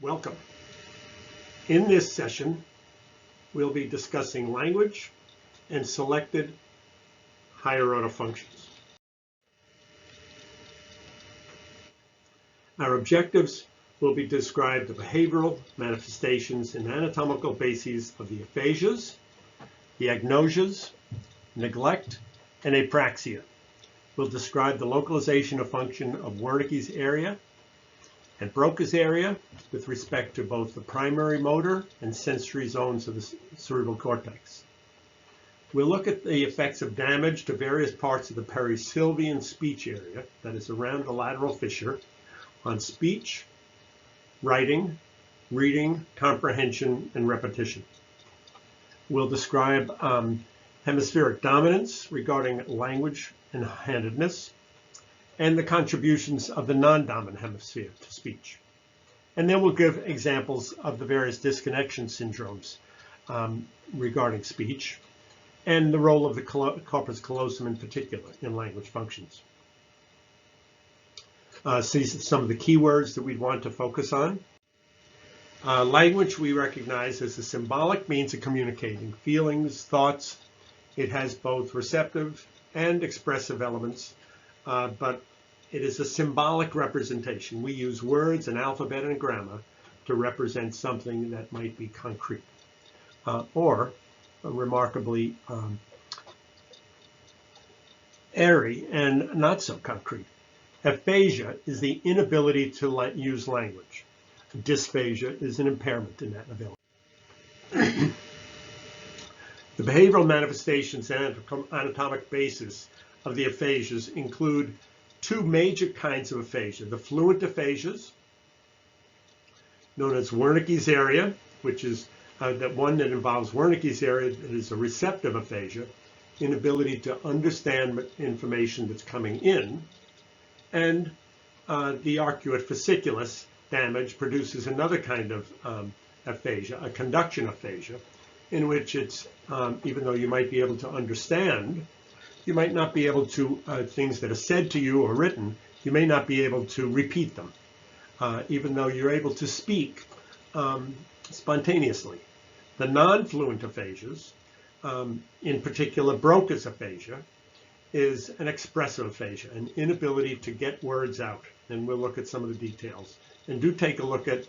Welcome. In this session, we'll be discussing language and selected higher order functions. Our objectives will be to describe the behavioral manifestations and anatomical bases of the aphasias, the agnosias, neglect, and apraxia. We'll describe the localization of function of Wernicke's area and Broca's area with respect to both the primary motor and sensory zones of the cerebral cortex. We'll look at the effects of damage to various parts of the perisylvian speech area, that is around the lateral fissure, on speech, writing, reading, comprehension, and repetition. We'll describe hemispheric dominance regarding language and handedness, and the contributions of the non-dominant hemisphere to speech. And then we'll give examples of the various disconnection syndromes regarding speech, and the role of the corpus callosum in particular in language functions. See some of the keywords that we'd want to focus on. Language we recognize as a symbolic means of communicating feelings, thoughts. It has both receptive and expressive elements, but it is a symbolic representation. We use words and alphabet and grammar to represent something that might be concrete or remarkably airy and not so concrete. Aphasia is the inability to use language. Dysphagia is an impairment in that ability. The behavioral manifestations and anatomic basis of the aphasias include two major kinds of aphasia: the fluent aphasias, known as Wernicke's area, which is that one that involves Wernicke's area that is a receptive aphasia, inability to understand information that's coming in, and the arcuate fasciculus damage produces another kind of aphasia, a conduction aphasia, in which it's, even though you might be able to understand, you might not be able to, things that are said to you or written, you may not be able to repeat them, even though you're able to speak spontaneously. The non-fluent aphasias, in particular Broca's aphasia, is an expressive aphasia, an inability to get words out. And we'll look at some of the details. And do take a look at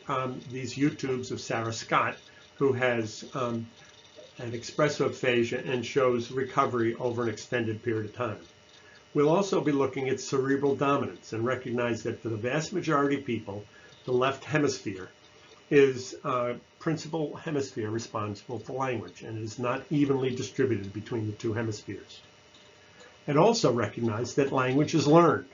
these YouTubes of Sarah Scott, who has an expressive aphasia and shows recovery over an extended period of time. We'll also be looking at cerebral dominance and recognize that for the vast majority of people, the left hemisphere is principal hemisphere responsible for language, and it is not evenly distributed between the two hemispheres. And also recognize that language is learned.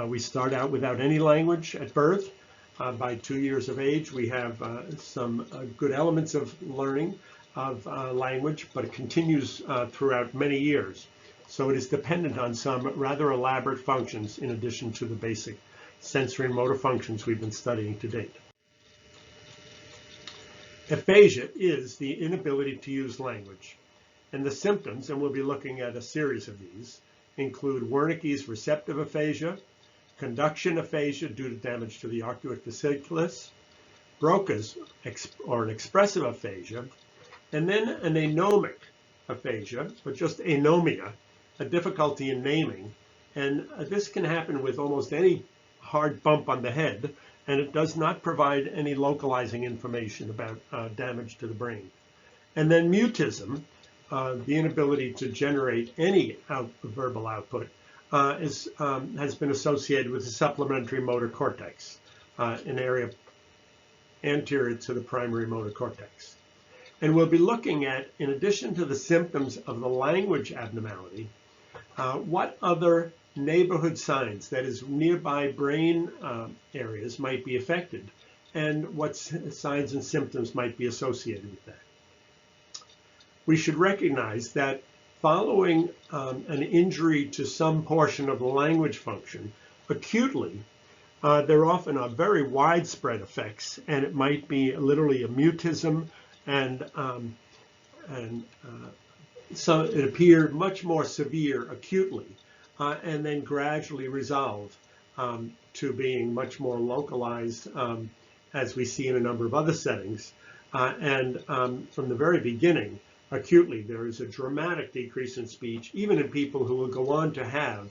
We start out without any language at birth. By 2 years of age, we have some good elements of learning of language, but it continues throughout many years. So it is dependent on some rather elaborate functions in addition to the basic sensory and motor functions we've been studying to date. Aphasia is the inability to use language. And the symptoms, and we'll be looking at a series of these, include Wernicke's receptive aphasia, conduction aphasia due to damage to the arcuate fasciculus, Broca's or an expressive aphasia, and then an anomic aphasia, or just anomia, a difficulty in naming. And this can happen with almost any hard bump on the head, and it does not provide any localizing information about damage to the brain. And then mutism, the inability to generate any verbal output, has been associated with the supplementary motor cortex, an area anterior to the primary motor cortex. And we'll be looking at, in addition to the symptoms of the language abnormality, what other neighborhood signs, that is nearby brain areas, might be affected, and what signs and symptoms might be associated with that. We should recognize that following an injury to some portion of the language function, acutely, there often are very widespread effects, and it might be literally a mutism, and so it appeared much more severe acutely, and then gradually resolve to being much more localized as we see in a number of other settings. From the very beginning, acutely, there is a dramatic decrease in speech, even in people who will go on to have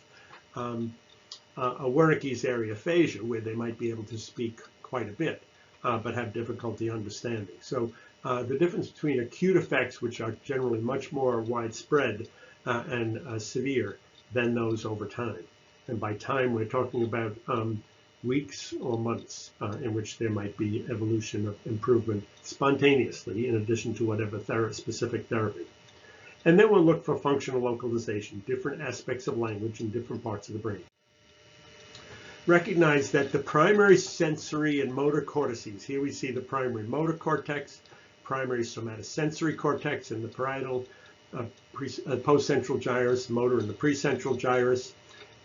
a Wernicke's area aphasia, where they might be able to speak quite a bit, but have difficulty understanding. So the difference between acute effects, which are generally much more widespread and severe than those over time. And by time, we're talking about weeks or months in which there might be evolution of improvement spontaneously, in addition to whatever specific therapy. And then we'll look for functional localization, different aspects of language in different parts of the brain. Recognize that the primary sensory and motor cortices, here we see the primary motor cortex, primary somatosensory cortex in the parietal, postcentral gyrus, motor in the precentral gyrus,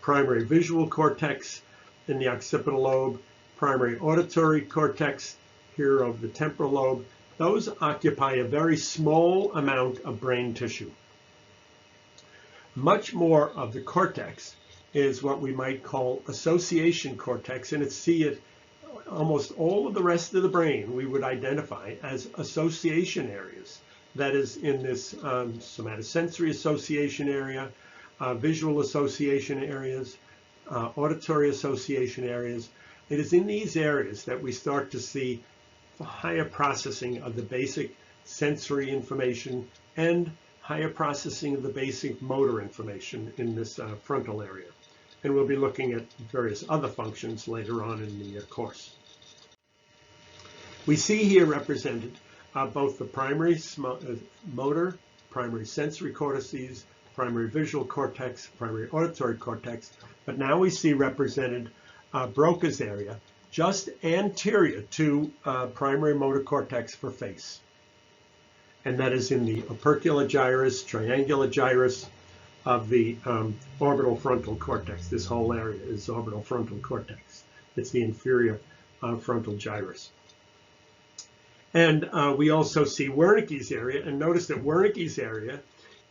primary visual cortex in the occipital lobe, primary auditory cortex here of the temporal lobe. Those occupy a very small amount of brain tissue. Much more of the cortex is what we might call association cortex, and almost all of the rest of the brain we would identify as association areas. That is in this somatosensory association area, visual association areas, auditory association areas. It is in these areas that we start to see higher processing of the basic sensory information and higher processing of the basic motor information in this frontal area. And we'll be looking at various other functions later on in the course. We see here represented both the primary motor, primary sensory cortices, primary visual cortex, primary auditory cortex, but now we see represented Broca's area just anterior to primary motor cortex for face. And that is in the opercular gyrus, triangular gyrus of the orbital frontal cortex. This whole area is orbital frontal cortex. It's the inferior frontal gyrus. And we also see Wernicke's area, and notice that Wernicke's area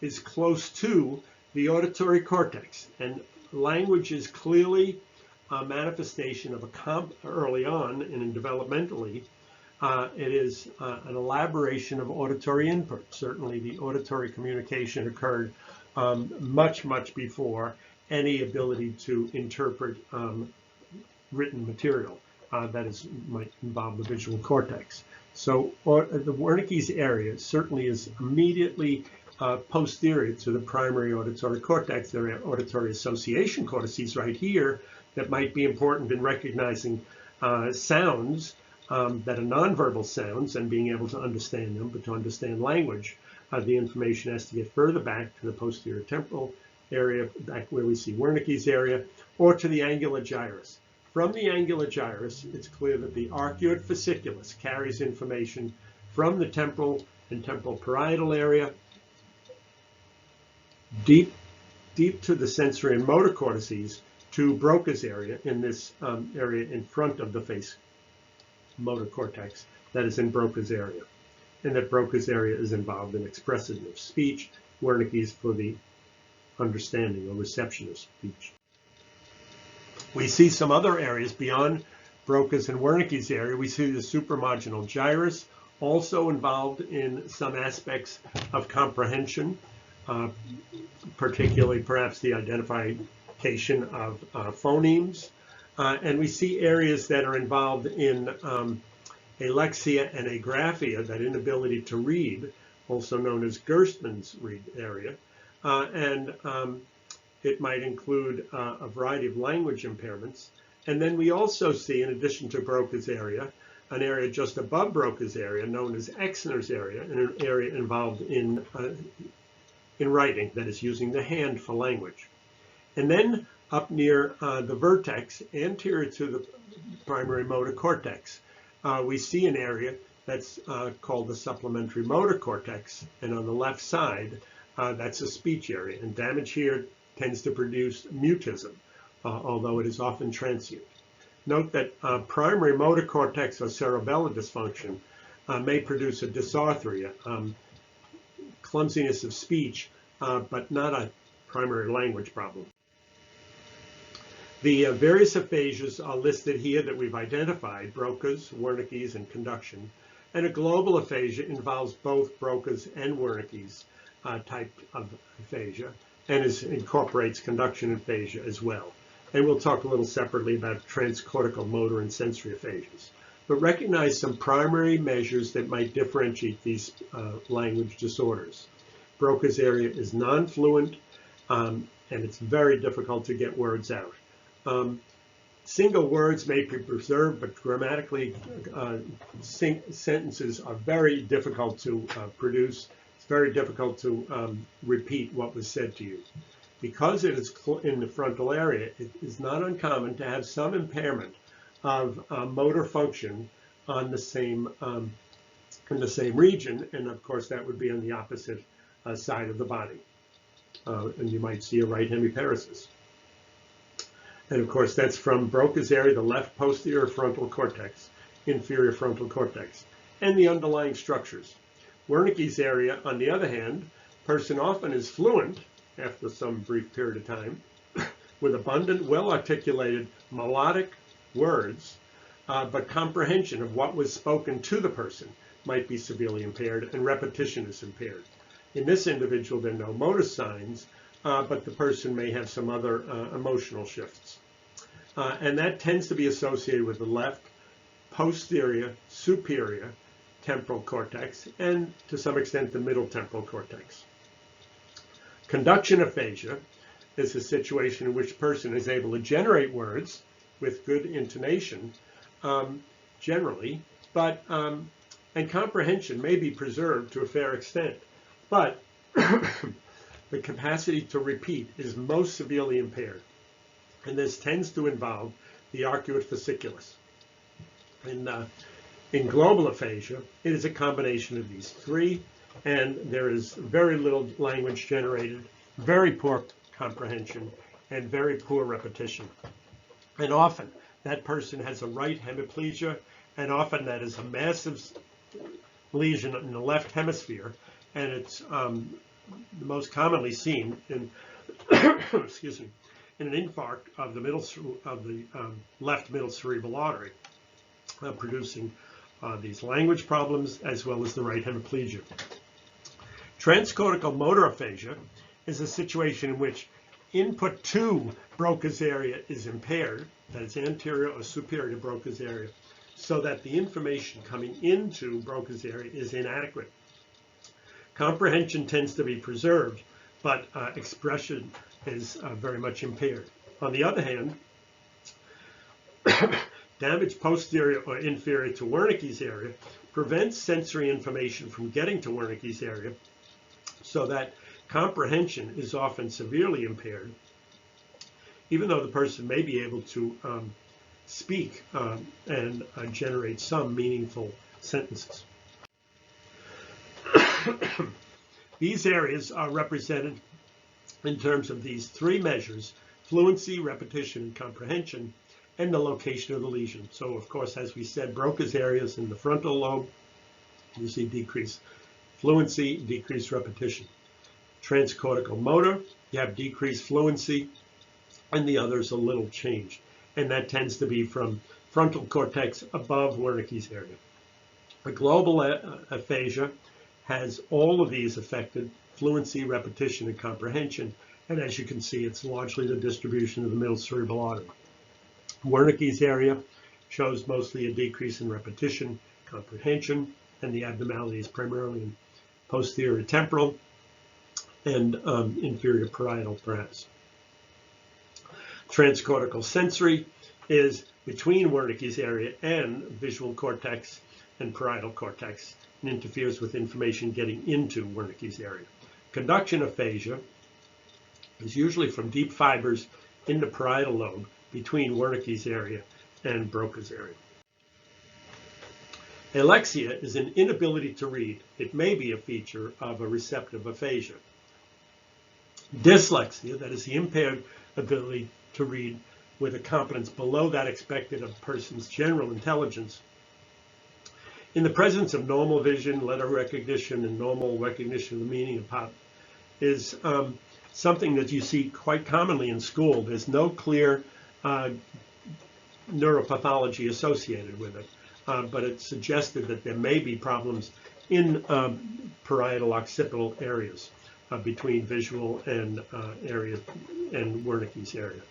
is close to the auditory cortex, and language is clearly a manifestation of early on and developmentally. It is an elaboration of auditory input. Certainly the auditory communication occurred much before any ability to interpret written material that might involve the visual cortex. So the Wernicke's area certainly is immediately posterior to the primary auditory cortex. There are auditory association cortices right here that might be important in recognizing sounds that are nonverbal sounds and being able to understand them. But to understand language, the information has to get further back to the posterior temporal area, back where we see Wernicke's area, or to the angular gyrus. From the angular gyrus, it's clear that the arcuate fasciculus carries information from the temporal and temporal parietal area deep to the sensory and motor cortices to Broca's area in this area in front of the face motor cortex that is in Broca's area. And that Broca's area is involved in expressiveness of speech, Wernicke's for the understanding or reception of speech. We see some other areas beyond Broca's and Wernicke's area. We see the supramarginal gyrus, also involved in some aspects of comprehension, particularly perhaps the identification of phonemes. And we see areas that are involved in alexia and agraphia, that inability to read, also known as Gerstmann's read area. It might include a variety of language impairments. And then we also see, in addition to Broca's area, an area just above Broca's area known as Exner's area, and an area involved in writing, that is using the hand for language. And then up near the vertex, anterior to the primary motor cortex, we see an area that's called the supplementary motor cortex, and on the left side, that's a speech area, and damage here tends to produce mutism, although it is often transient. Note that primary motor cortex or cerebellar dysfunction may produce a dysarthria, clumsiness of speech, but not a primary language problem. The various aphasias are listed here that we've identified: Broca's, Wernicke's, and conduction. And a global aphasia involves both Broca's and Wernicke's type of aphasia, and incorporates conduction aphasia as well. And we'll talk a little separately about transcortical motor and sensory aphasias. But recognize some primary measures that might differentiate these language disorders. Broca's area is non-fluent, and it's very difficult to get words out. Single words may be preserved, but grammatically sentences are very difficult to produce. It's very difficult to repeat what was said to you. Because it is in the frontal area, it is not uncommon to have some impairment of motor function on the same in the same region, and of course that would be on the opposite side of the body, and you might see a right hemiparesis. And of course that's from Broca's area, the left posterior frontal cortex, inferior frontal cortex, and the underlying structures. Wernicke's area, on the other hand, person often is fluent after some brief period of time, with abundant, well-articulated, melodic words, but comprehension of what was spoken to the person might be severely impaired, and repetition is impaired. In this individual, there are no motor signs, but the person may have some other emotional shifts. And that tends to be associated with the left posterior superior temporal cortex, and to some extent the middle temporal cortex. Conduction aphasia is a situation in which a person is able to generate words with good intonation, generally, but and comprehension may be preserved to a fair extent, but the capacity to repeat is most severely impaired, and this tends to involve the arcuate fasciculus. In global aphasia, it is a combination of these three, and there is very little language generated, very poor comprehension, and very poor repetition. And often that person has a right hemiplegia, and often that is a massive lesion in the left hemisphere, and it's most commonly seen in excuse me, in an infarct of the left middle cerebral artery, producing these language problems as well as the right hemiplegia. Transcortical motor aphasia is a situation in which input to Broca's area is impaired, that is anterior or superior to Broca's area, so that the information coming into Broca's area is inadequate. Comprehension tends to be preserved, but expression is very much impaired. On the other hand, damage posterior or inferior to Wernicke's area prevents sensory information from getting to Wernicke's area, so that comprehension is often severely impaired, even though the person may be able to speak and generate some meaningful sentences. These areas are represented in terms of these three measures: fluency, repetition, and comprehension, and the location of the lesion. So, of course, as we said, Broca's area is in the frontal lobe. You see decreased fluency, decreased repetition. Transcortical motor, you have decreased fluency, and the others a little change. And that tends to be from frontal cortex above Wernicke's area. A global aphasia has all of these affected: fluency, repetition, and comprehension. And as you can see, it's largely the distribution of the middle cerebral artery. Wernicke's area shows mostly a decrease in repetition, comprehension, and the abnormality is primarily in posterior temporal and inferior parietal, perhaps. Transcortical sensory is between Wernicke's area and visual cortex and parietal cortex, and interferes with information getting into Wernicke's area. Conduction aphasia is usually from deep fibers in the parietal lobe between Wernicke's area and Broca's area. Alexia is an inability to read. It may be a feature of a receptive aphasia. Dyslexia, that is the impaired ability to read with a competence below that expected of a person's general intelligence. In the presence of normal vision, letter recognition, and normal recognition of the meaning of pop, is something that you see quite commonly in school. There's no clear neuropathology associated with it, but it suggested that there may be problems in parietal occipital areas between visual and area and Wernicke's area,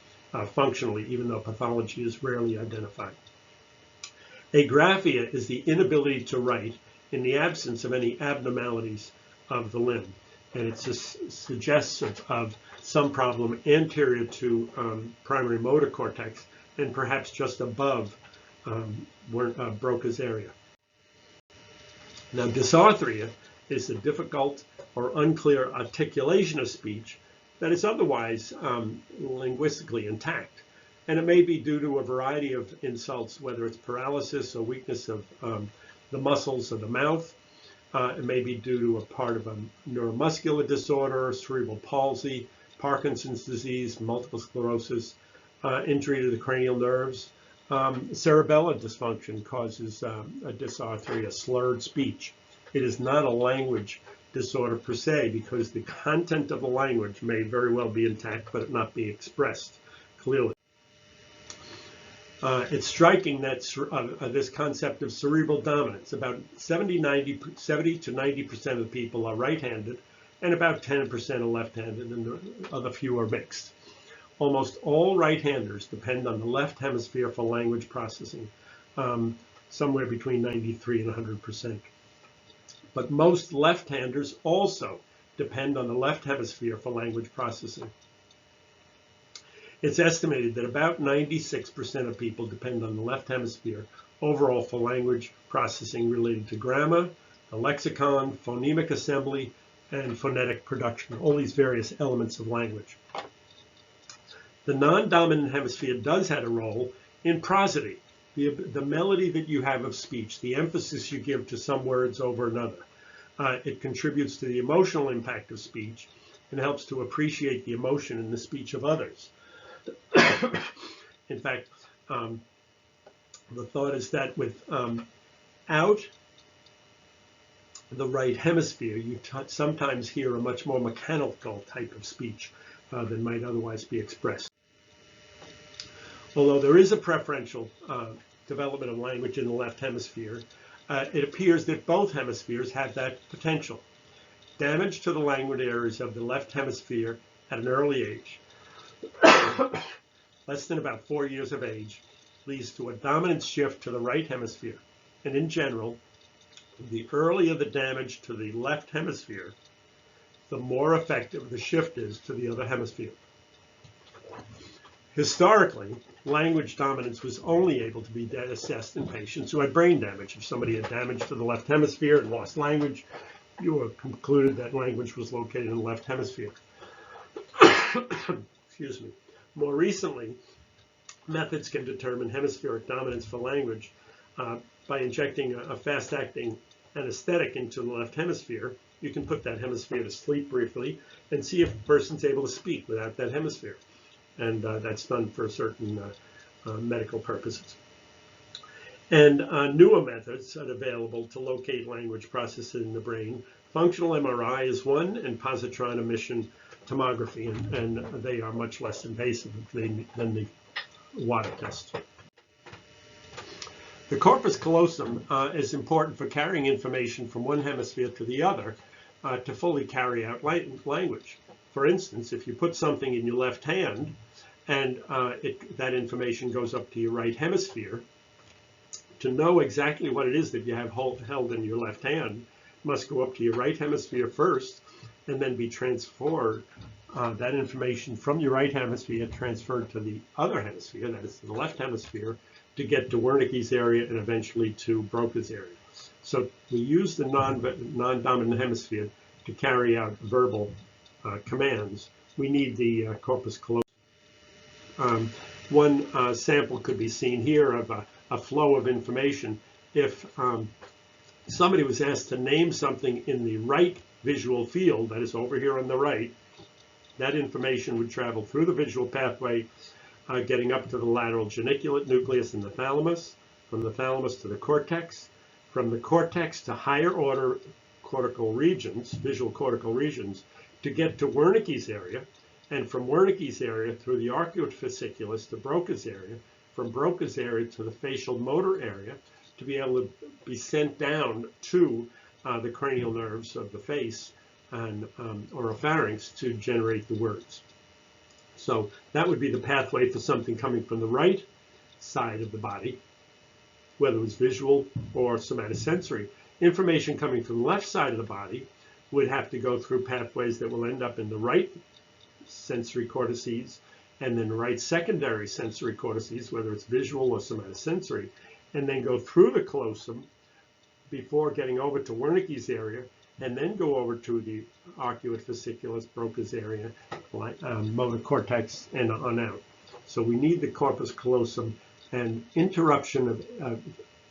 functionally, even though pathology is rarely identified. Agraphia is the inability to write in the absence of any abnormalities of the limb, and it suggests of some problem anterior to primary motor cortex and perhaps just above Broca's area. Now, dysarthria is a difficult or unclear articulation of speech that is otherwise linguistically intact. And it may be due to a variety of insults, whether it's paralysis or weakness of the muscles of the mouth. It may be due to a part of a neuromuscular disorder, cerebral palsy, Parkinson's disease, multiple sclerosis, injury to the cranial nerves. Cerebellar dysfunction causes a dysarthria, slurred speech. It is not a language disorder per se, because the content of the language may very well be intact, but it not be expressed clearly. It's striking that this concept of cerebral dominance, about 70 to 90% of the people are right-handed, and about 10% are left-handed, and the other few are mixed. Almost all right-handers depend on the left hemisphere for language processing, somewhere between 93 and 100%. But most left-handers also depend on the left hemisphere for language processing. It's estimated that about 96% of people depend on the left hemisphere overall for language processing related to grammar, the lexicon, phonemic assembly, and phonetic production, all these various elements of language. The non-dominant hemisphere does have a role in prosody, the melody that you have of speech, the emphasis you give to some words over another. It contributes to the emotional impact of speech and helps to appreciate the emotion in the speech of others. In fact, the thought is that without the right hemisphere, you sometimes hear a much more mechanical type of speech than might otherwise be expressed. Although there is a preferential development of language in the left hemisphere, it appears that both hemispheres have that potential. Damage to the language areas of the left hemisphere at an early age, less than about 4 years of age, leads to a dominant shift to the right hemisphere. And in general, the earlier the damage to the left hemisphere, the more effective the shift is to the other hemisphere. Historically, language dominance was only able to be assessed in patients who had brain damage. If somebody had damage to the left hemisphere and lost language, you would have concluded that language was located in the left hemisphere. Excuse me. More recently, methods can determine hemispheric dominance for language by injecting a fast-acting anesthetic into the left hemisphere. You can put that hemisphere to sleep briefly and see if the person's able to speak without that hemisphere. And that's done for certain medical purposes. And newer methods are available to locate language processing in the brain. Functional MRI is one, and positron emission tomography, and they are much less invasive than the water test. The corpus callosum is important for carrying information from one hemisphere to the other to fully carry out language. For instance, if you put something in your left hand and that information goes up to your right hemisphere, to know exactly what it is that you have held in your left hand, must go up to your right hemisphere first and then be transferred, that information from your right hemisphere transferred to the other hemisphere, that is to the left hemisphere, to get to Wernicke's area and eventually to Broca's area. So we use the non-dominant hemisphere to carry out verbal commands. We need the corpus callosum. One sample could be seen here of a flow of information. If somebody was asked to name something in the right visual field, that is over here on the right, that information would travel through the visual pathway, getting up to the lateral geniculate nucleus in the thalamus, from the thalamus to the cortex, from the cortex to higher order cortical regions, visual cortical regions, to get to Wernicke's area, and from Wernicke's area through the arcuate fasciculus to Broca's area, from Broca's area to the facial motor area, to be able to be sent down to the cranial nerves of the face and oropharynx to generate the words. So that would be the pathway for something coming from the right side of the body, whether it was visual or somatosensory. Information coming from the left side of the body would have to go through pathways that will end up in the right sensory cortices and then right secondary sensory cortices, whether it's visual or somatosensory, and then go through the callosum before getting over to Wernicke's area, and then go over to the arcuate fasciculus, Broca's area, motor cortex, and on out. So we need the corpus callosum, and interruption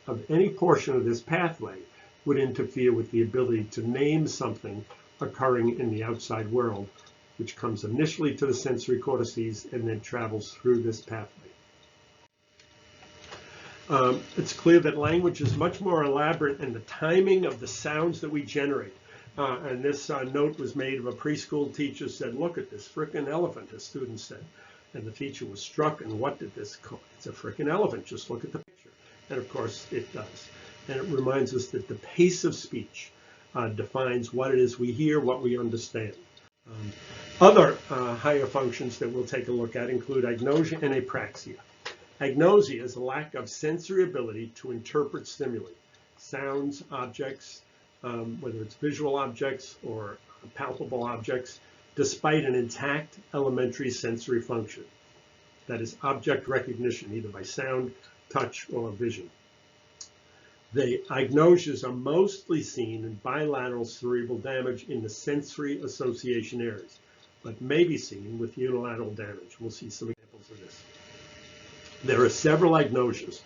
of any portion of this pathway would interfere with the ability to name something occurring in the outside world, which comes initially to the sensory cortices and then travels through this pathway. It's clear that language is much more elaborate in the timing of the sounds that we generate. And this note was made of a preschool teacher said, "Look at this frickin' elephant," a student said. And the teacher was struck, and what did this call? It's a frickin' elephant, just look at the picture. And of course it does. And it reminds us that the pace of speech defines what it is we hear, what we understand. Other higher functions that we'll take a look at include agnosia and apraxia. Agnosia is a lack of sensory ability to interpret stimuli, sounds, objects, whether it's visual objects or palpable objects, despite an intact elementary sensory function. That is object recognition, either by sound, touch, or vision. The agnosias are mostly seen in bilateral cerebral damage in the sensory association areas, but may be seen with unilateral damage. We'll see some examples of this. There are several agnosias.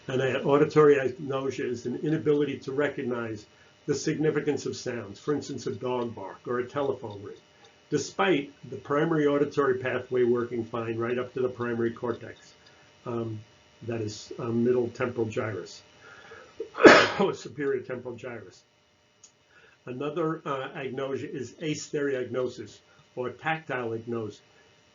An auditory agnosia is an inability to recognize the significance of sounds, for instance, a dog bark or a telephone ring, despite the primary auditory pathway working fine right up to the primary cortex, that is middle temporal gyrus, or superior temporal gyrus. Another agnosia is astereognosis, or tactile agnosia,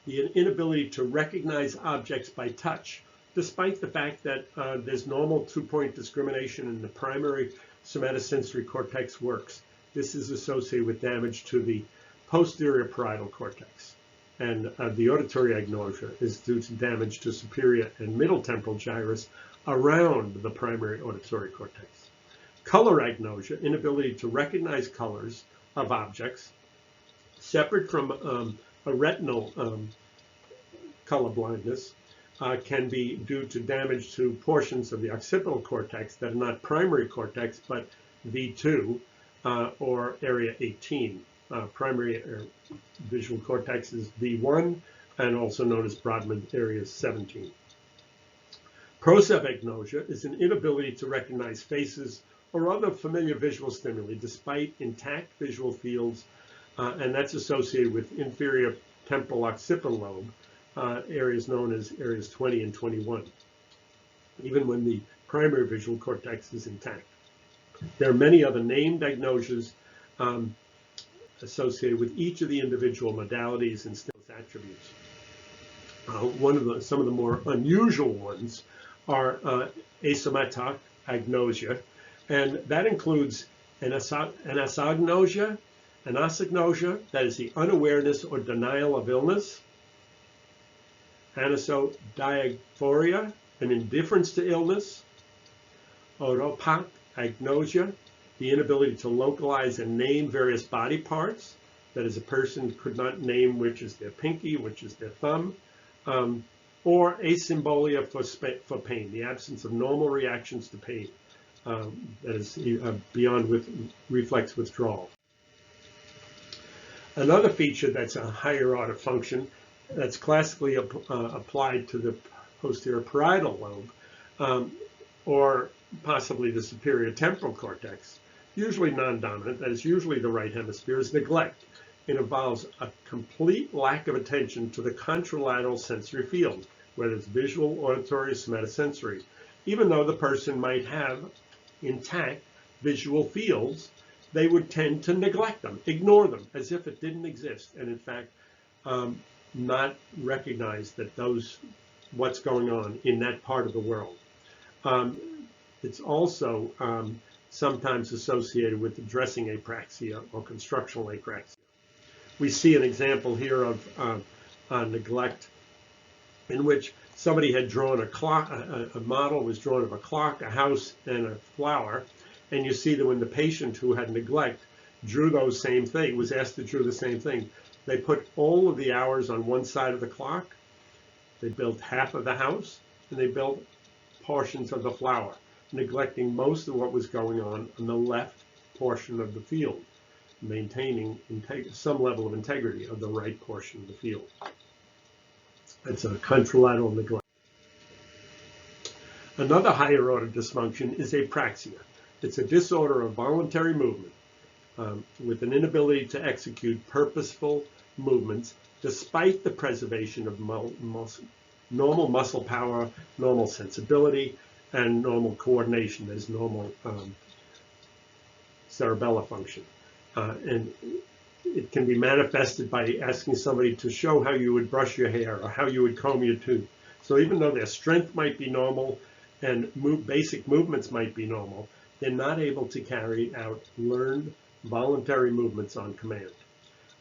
the inability to recognize objects by touch, despite the fact that there's normal two-point discrimination in the primary somatosensory cortex works. This is associated with damage to the posterior parietal cortex. And the auditory agnosia is due to damage to superior and middle temporal gyrus around the primary auditory cortex. Color agnosia, inability to recognize colors of objects, separate from a retinal color blindness, can be due to damage to portions of the occipital cortex that are not primary cortex, but V2 or area 18. Primary visual cortex is V1 and also known as Brodmann area 17. Prosopagnosia is an inability to recognize faces or other familiar visual stimuli despite intact visual fields, and that's associated with inferior temporal occipital lobe, areas known as areas 20 and 21, even when the primary visual cortex is intact. There are many other named agnosias associated with each of the individual modalities and stimulus attributes. Some of the more unusual ones are asomatic agnosia, and that includes anosognosia, that is the unawareness or denial of illness, anosodiaphoria, an indifference to illness, oropagnosia, the inability to localize and name various body parts, that is, a person could not name which is their pinky, which is their thumb, or asymbolia for pain, the absence of normal reactions to pain, that is beyond reflex withdrawal. Another feature that's a higher order function that's classically applied to the posterior parietal lobe, or possibly the superior temporal cortex, usually non-dominant, that is usually the right hemisphere, is neglect. It involves a complete lack of attention to the contralateral sensory field, whether it's visual, auditory, somatosensory, even though the person might have intact visual fields, they would tend to neglect them, ignore them, as if it didn't exist. And in fact, not recognize that what's going on in that part of the world. It's also sometimes associated with dressing apraxia or constructional apraxia. We see an example here of neglect in which somebody had drawn a clock, a model was drawn of a clock, a house, and a flower, and you see that when the patient who had neglect drew those same thing, was asked to draw the same thing, they put all of the hours on one side of the clock, they built half of the house, and they built portions of the flower, neglecting most of what was going on the left portion of the field, maintaining some level of integrity of the right portion of the field. It's a contralateral neglect. Another higher order dysfunction is apraxia. It's a disorder of voluntary movement with an inability to execute purposeful movements despite the preservation of normal muscle power, normal sensibility, and normal coordination. There's normal cerebellar function. And it can be manifested by asking somebody to show how you would brush your hair or how you would comb your tooth. So even though their strength might be normal and basic movements might be normal, they're not able to carry out learned voluntary movements on command.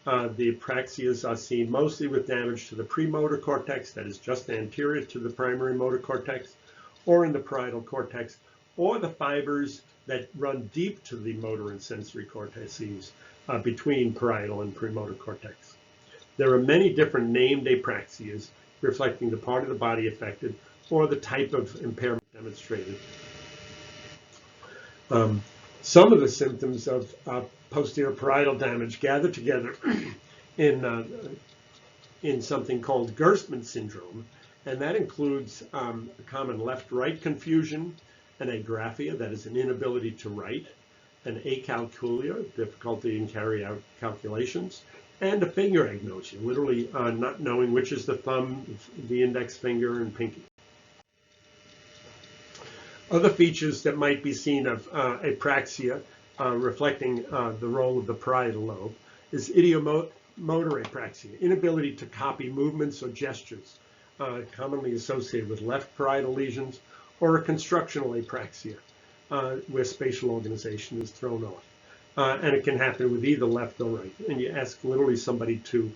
The apraxias are seen mostly with damage to the premotor cortex, that is just anterior to the primary motor cortex, or in the parietal cortex, or the fibers that run deep to the motor and sensory cortices between parietal and premotor cortex. There are many different named apraxias reflecting the part of the body affected or the type of impairment demonstrated. Some of the symptoms of posterior parietal damage gather together in something called Gerstmann syndrome, and that includes a common left-right confusion, an agraphia, that is an inability to write, an acalculia, difficulty in carrying out calculations, and a finger agnosia, literally not knowing which is the thumb, the index finger, and pinky. Other features that might be seen of apraxia reflecting the role of the parietal lobe is idiomotor apraxia, inability to copy movements or gestures, commonly associated with left parietal lesions, or a constructional apraxia, where spatial organization is thrown off. And it can happen with either left or right. And you ask literally somebody to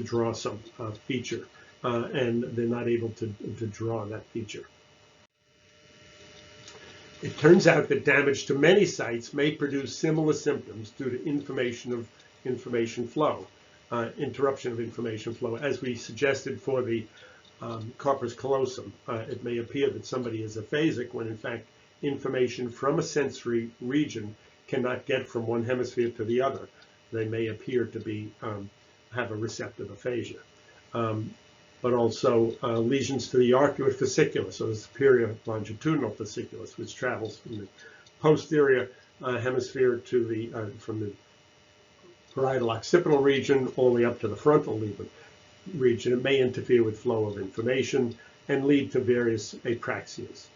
draw some feature, and they're not able to draw that feature. It turns out that damage to many sites may produce similar symptoms due to interruption of information flow, as we suggested for the corpus callosum. It may appear that somebody is aphasic when in fact information from a sensory region cannot get from one hemisphere to the other. They may appear to be have a receptive aphasia. But also lesions to the arcuate fasciculus, or the superior longitudinal fasciculus, which travels from the posterior hemisphere to the from the parietal occipital region all the way up to the frontal region. It may interfere with flow of information and lead to various apraxias.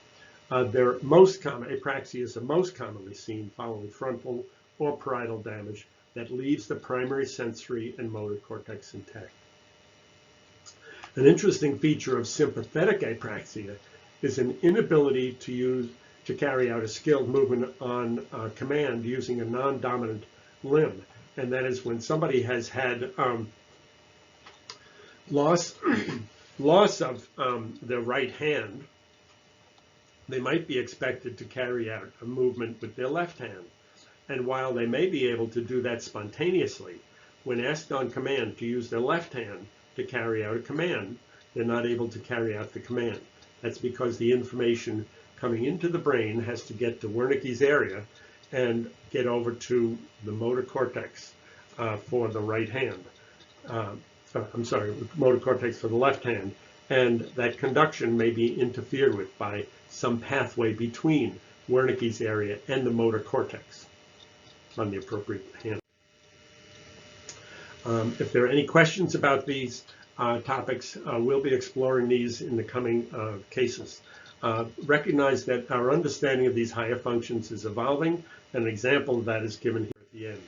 Apraxias are most commonly seen following frontal or parietal damage that leaves the primary sensory and motor cortex intact. An interesting feature of sympathetic apraxia is an inability to carry out a skilled movement on command using a non-dominant limb. And that is when somebody has had loss of their right hand, they might be expected to carry out a movement with their left hand. And while they may be able to do that spontaneously, when asked on command to use their left hand to carry out a command, they're not able to carry out the command. That's because the information coming into the brain has to get to Wernicke's area and get over to the motor cortex for the right hand. Motor cortex for the left hand. And that conduction may be interfered with by some pathway between Wernicke's area and the motor cortex on the appropriate hand. If there are any questions about these topics, we'll be exploring these in the coming cases. Recognize that our understanding of these higher functions is evolving. An example of that is given here at the end.